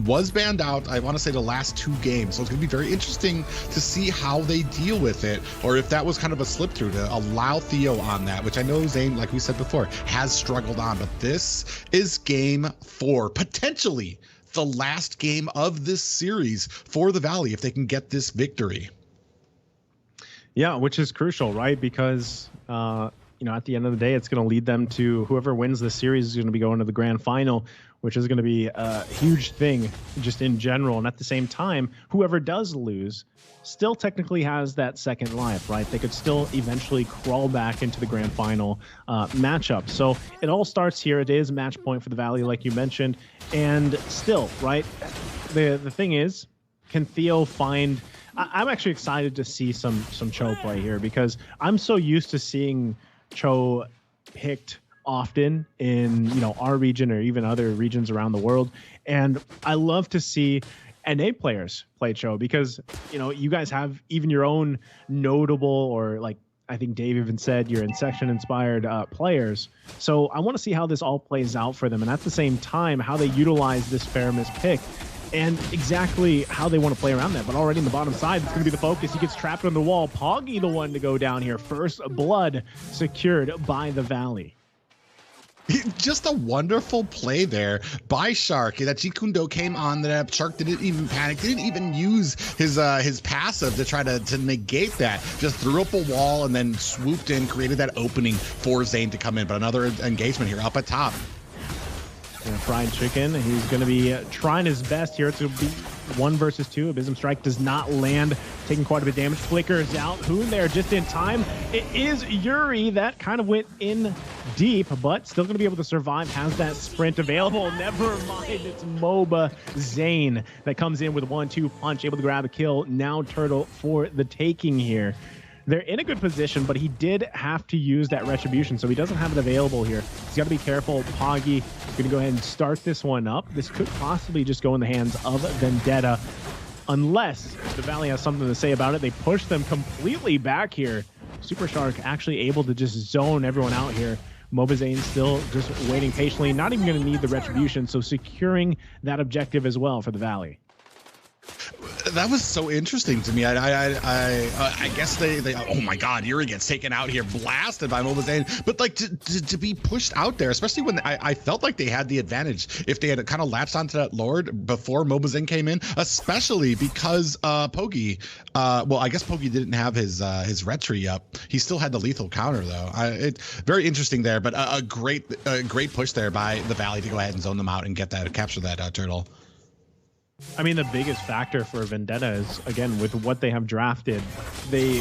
was banned out, I want to say, the last 2 games. So it's going to be very interesting to see how they deal with it, or if that was kind of a slip through to allow Theo on that, which I know Zane, like we said before, has struggled on. But this is game 4, potentially the last game of this series for the Valley if they can get this victory. Yeah, which is crucial, right? Because you know, at the end of the day, it's going to lead them to whoever wins the series is going to be going to the grand final, which is going to be a huge thing just in general. And at the same time, whoever does lose still technically has that second life, right? They could still eventually crawl back into the grand final matchup. So it all starts here. It is match point for the Valley, like you mentioned. And still, right, the thing is, can Theo find... I'm actually excited to see some Cho play here, because I'm so used to seeing Cho picked often in, you know, our region or even other regions around the world. And I love to see NA players play Cho, because, you know, you guys have even your own notable, or like I think Dave even said, you're in section inspired players. So I want to see how this all plays out for them, and at the same time how they utilize this Faramis pick and exactly how they want to play around that. But already in the bottom side, it's going to be the focus. He gets trapped on the wall. Poggy the one to go down here. First blood secured by the Valley. Just a wonderful play there by Shark. That Jikundo came on that Shark didn't even panic, didn't even use his passive to try to negate that. Just threw up a wall and then swooped in, created that opening for Zane to come in. But another engagement here up at top. And Fried Chicken, he's going to be trying his best here to be 1 versus 2. Abysm Strike does not land, taking quite a bit of damage. Flickers out. Hoon there just in time. It is Yuri that kind of went in deep, but still going to be able to survive. Has that sprint available. Never mind, it's MOBA Zane that comes in with 1-2 punch, able to grab a kill. Now Turtle for the taking here. They're in a good position, but he did have to use that retribution, so he doesn't have it available here. He's got to be careful. Poggy going to go ahead and start this one up. This could possibly just go in the hands of Vendetta, unless the Valley has something to say about it. They push them completely back here. Super Shark actually able to just zone everyone out here. MOBA Zane still just waiting patiently, not even going to need the retribution, so securing that objective as well for the Valley. That was so interesting to me. I guess they oh my God, Yuri gets taken out here, blasted by MOBA Zane. But like to be pushed out there, especially when I felt like they had the advantage if they had kind of latched onto that Lord before MOBA Zane came in, especially because Pogi, well, I guess Pogi didn't have his retry up. He still had the lethal counter though. It's very interesting there, but a great push there by the Valley to go ahead and zone them out and get that, capture that turtle. I mean, the biggest factor for Vendetta is, again, with what they have drafted, they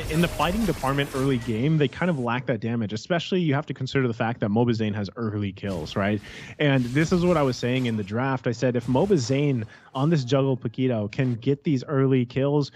in the fighting department early game, they kind of lack that damage. Especially, you have to consider the fact that MOBA Zane has early kills, right? And this is what I was saying in the draft. I said, if MOBA Zane on this juggle Paquito can get these early kills,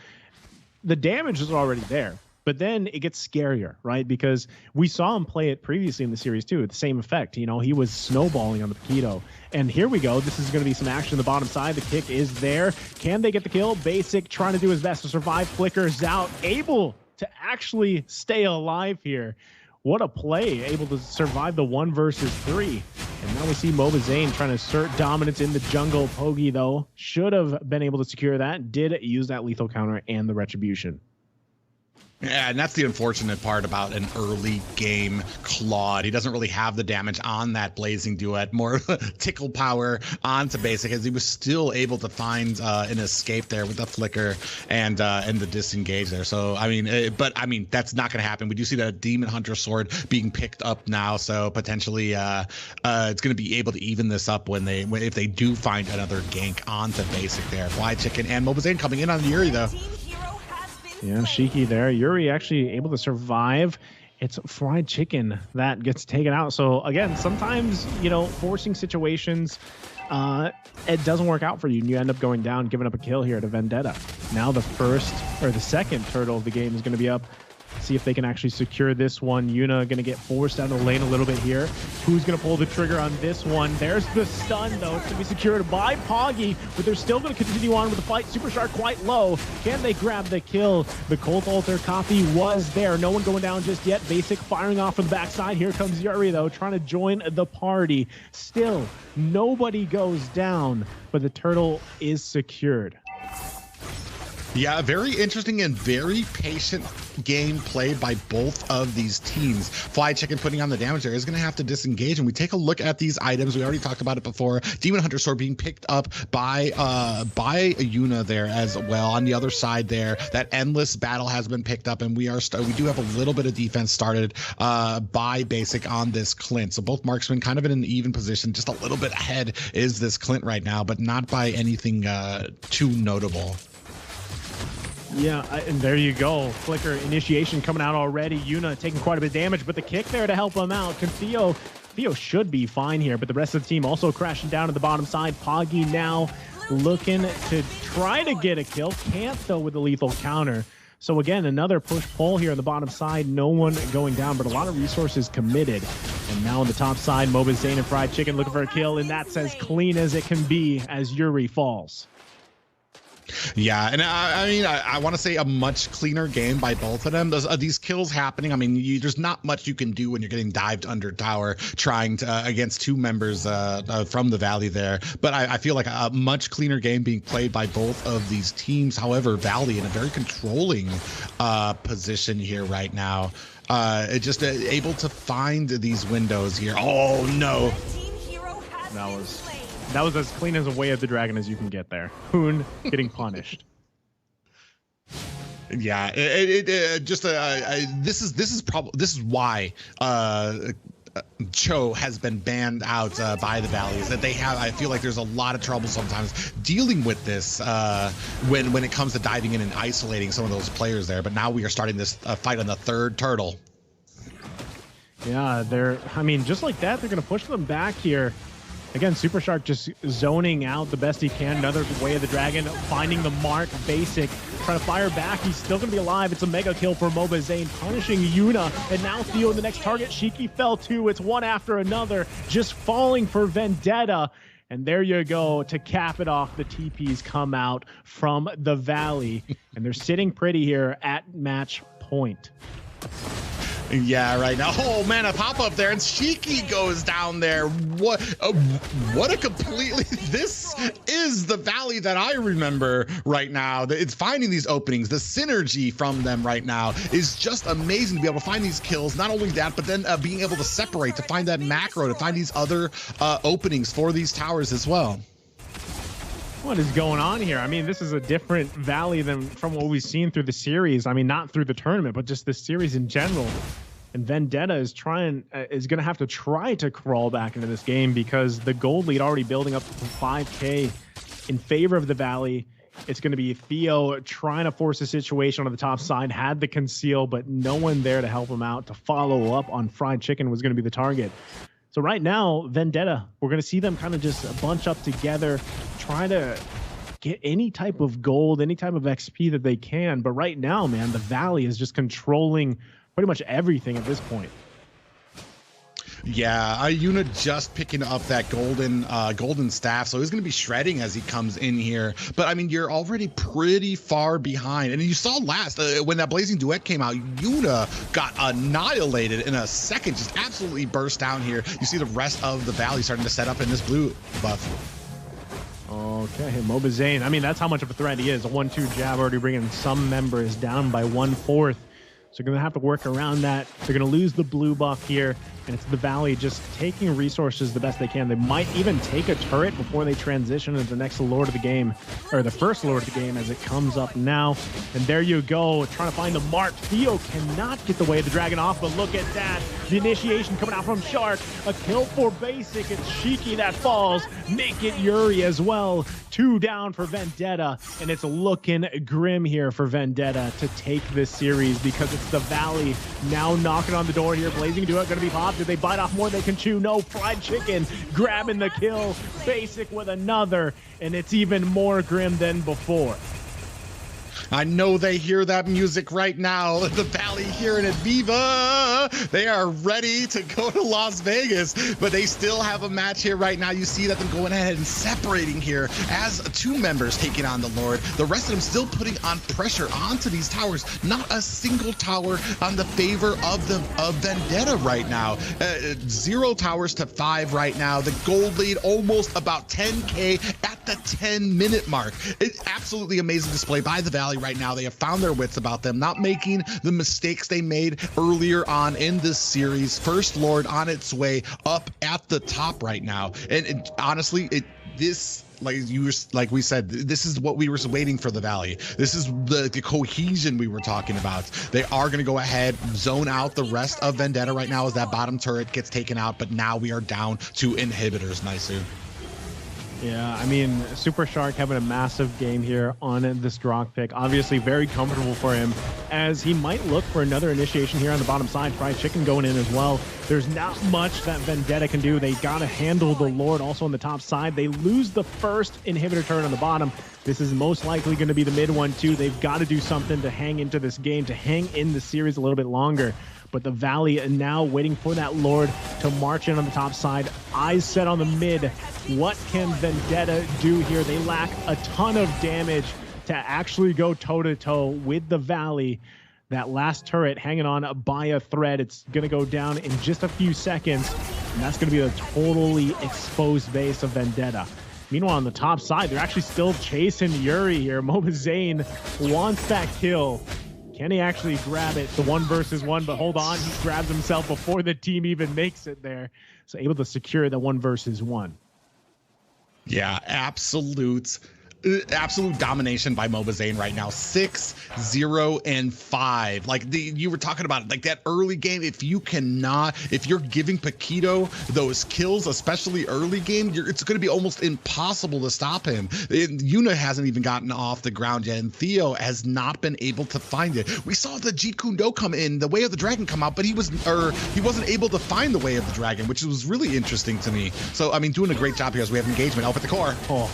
the damage is already there. But then it gets scarier, right? Because we saw him play it previously in the series too, with the same effect. You know, he was snowballing on the Paquito. And here we go. This is going to be some action on the bottom side. The kick is there. Can they get the kill? Basic trying to do his best to survive. Flickers out. Able to actually stay alive here. What a play. Able to survive the 1 versus 3. And now we see MOBA Zane trying to assert dominance in the jungle. Pogi, though, should have been able to secure that. Did use that lethal counter and the retribution. Yeah, and that's the unfortunate part about an early game Claude. He doesn't really have the damage on that Blazing Duet, more tickle power onto basic, as he was still able to find an escape there with the flicker and the disengage there. So I mean, but I mean, that's not going to happen. We do see the Demon Hunter sword being picked up now, so potentially it's going to be able to even this up if they do find another gank onto basic there. Fly Chicken and MOBA Zane coming in on Yuri though. Yeah, Shiki there. Yuri actually able to survive. It's Fried Chicken that gets taken out. So again, sometimes, you know, forcing situations, it doesn't work out for you, and you end up going down, giving up a kill here to Vendetta. Now the second turtle of the game is going to be up See if they can actually secure this one. Yuna going to get forced out of the lane a little bit here. Who's going to pull the trigger on this one? There's the stun, though. It's going to be secured by Poggy, but they're still going to continue on with the fight. Superstar quite low. Can they grab the kill? The Cold Alter copy was there. No one going down just yet. Basic firing off from the backside. Here comes Yuri, though, trying to join the party. Still, nobody goes down, but the turtle is secured. Yeah, very interesting and very patient game played by both of these teams. Fly Chicken putting on the damage there is going to have to disengage, and we take a look at these items. We already talked about it before. Demon Hunter Sword being picked up by Yuna there as well. On the other side there, that Endless Battle has been picked up, and we do have a little bit of defense started by Basic on this Clint. So both marksmen kind of in an even position. Just a little bit ahead is this Clint right now, but not by anything too notable. Yeah, and there you go. Flicker initiation coming out already. Yuna taking quite a bit of damage, but the kick there to help him out. Theo should be fine here, but the rest of the team also crashing down to the bottom side. Poggy now looking to try to get a kill. Can't, though, with the lethal counter. So again, another push-pull here on the bottom side. No one going down, but a lot of resources committed. And now on the top side, MLBB Zane and Fried Chicken looking for a kill, and that's as clean as it can be as Yuri falls. Yeah, and I mean, I want to say a much cleaner game by both of them. These kills happening. I mean, there's not much you can do when you're getting dived under tower trying to against two members from the Valley there. But I feel like a much cleaner game being played by both of these teams. However, Valley in a very controlling position here right now. Just able to find these windows here. Oh no! That was as clean as a Way of the Dragon as you can get there. Hoon getting punished. Yeah, this is why Cho has been banned out by the Valleys. That they have, I feel like there's a lot of trouble sometimes dealing with this when it comes to diving in and isolating some of those players there. But now we are starting this fight on the third turtle. Yeah, I mean, just like that, they're going to push them back here. Again, Super Shark just zoning out the best he can. Another Way of the Dragon, finding the mark. Basic, trying to fire back. He's still going to be alive. It's a mega kill for MLBB Zane, punishing Yuna. And now Theo in the next target. Shiki fell too. It's one after another, just falling for Vendetta. And there you go. To cap it off, the TPs come out from the Valley. And they're sitting pretty here at match point. Yeah, right now. Oh man, a pop up there, and Shiki goes down there. What a completely. This is the Valley that I remember right now. It's finding these openings. The synergy from them right now is just amazing to be able to find these kills. Not only that, but then being able to separate, to find that macro, to find these other openings for these towers as well. What is going on here? I mean, this is a different Valley than from what we've seen through the series. I mean, not through the tournament, but just the series in general. And Vendetta is going to have to try to crawl back into this game because the gold lead already building up to 5K in favor of the Valley. It's going to be Theo trying to force a situation on the top side, had the conceal, but no one there to help him out. To follow up on Fried Chicken was going to be the target. So right now, Vendetta, we're going to see them kind of just bunch up together, try to get any type of gold, any type of XP that they can. But right now, man, the Valley is just controlling pretty much everything at this point. Yeah, Yuna just picking up that golden staff, so he's going to be shredding as he comes in here. But I mean, you're already pretty far behind, and you saw last when that Blazing Duet came out, Yuna got annihilated in a second, just absolutely burst down here. You see the rest of the Valley starting to set up in this blue buff. Okay, MLBB Zane. I mean, that's how much of a threat he is. A 1-2 jab already bringing some members down by 1/4. So they're going to have to work around that. They're going to lose the blue buff here, and it's the Valley just taking resources the best they can. They might even take a turret before they transition into the next Lord of the game, or the first Lord of the game as it comes up now. And there you go, trying to find the mark. Theo cannot get the Way of the Dragon off, but look at that. The initiation coming out from Shark. A kill for Basic. It's Shiki that falls. Make it Yuri as well. 2 down for Vendetta, and it's looking grim here for Vendetta to take this series because it's the Valley now knocking on the door here. Blazing Duet going to be popped. Did they bite off more than they can chew? No. Fried Chicken grabbing the kill. Basic with another, and it's even more grim than before. I know they hear that music right now. The Valley hearing it. Viva! They are ready to go to Las Vegas, but they still have a match here right now. You see that them going ahead and separating here as two members taking on the Lord. The rest of them still putting on pressure onto these towers. Not a single tower on the favor of Vendetta right now. 0 towers to 5 right now. The gold lead almost about 10K at the 10-minute mark. It's absolutely amazing display by the Valley right now. They have found their wits about them, not making the mistakes they made earlier on in this series. First Lord on its way up at the top right now. And honestly, like we said, this is what we were waiting for the Valley. This is the cohesion we were talking about. They are going to go ahead, zone out the rest of Vendetta right now as that bottom turret gets taken out, but now we are down to inhibitors, Naisu. Yeah, I mean, Super Shark having a massive game here on this Drock pick. Obviously very comfortable for him, as he might look for another initiation here on the bottom side. Fried Chicken going in as well. There's not much that Vendetta can do. They got to handle the Lord also on the top side. They lose the first inhibitor turret on the bottom. This is most likely going to be the mid one too. They've got to do something to hang into this game, to hang in the series a little bit longer. But the Valley are now waiting for that Lord to march in on the top side. Eyes set on the mid. What can Vendetta do here? They lack a ton of damage to actually go toe-to-toe with the Valley. That last turret hanging on by a thread. It's going to go down in just a few seconds. And that's going to be a totally exposed base of Vendetta. Meanwhile, on the top side, they're actually still chasing Yuri here. MLBB wants that kill. Can he actually grab it? The 1 versus 1, but hold on. He grabs himself before the team even makes it there. So able to secure the 1 versus 1. Yeah, absolute domination by MLBB right now. 6-0-5. Like you were talking about, like that early game. If you're giving Paquito those kills, especially early game, it's going to be almost impossible to stop him. Yuna hasn't even gotten off the ground yet, and Theo has not been able to find it. We saw the Jeet Kune Do come in, the Way of the Dragon come out, but he wasn't able to find the Way of the Dragon, which was really interesting to me. So I mean, doing a great job here as we have engagement up at the core. Oh.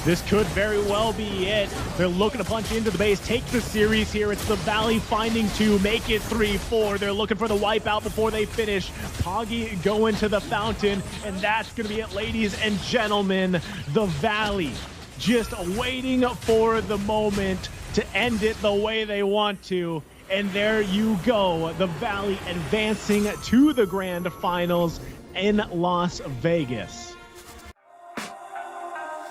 This could very well be it. They're looking to punch into the base, take the series here. It's the Valley finding 2, make it 3-4. They're looking for the wipeout before they finish. Poggy going to the fountain, and that's going to be it, ladies and gentlemen. The Valley just waiting for the moment to end it the way they want to. And there you go, the Valley advancing to the grand finals in Las Vegas.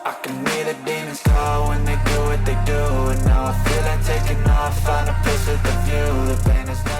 I can hear the demons call when they do what they do, and now I feel like taking off, find a place with the view. The pain is not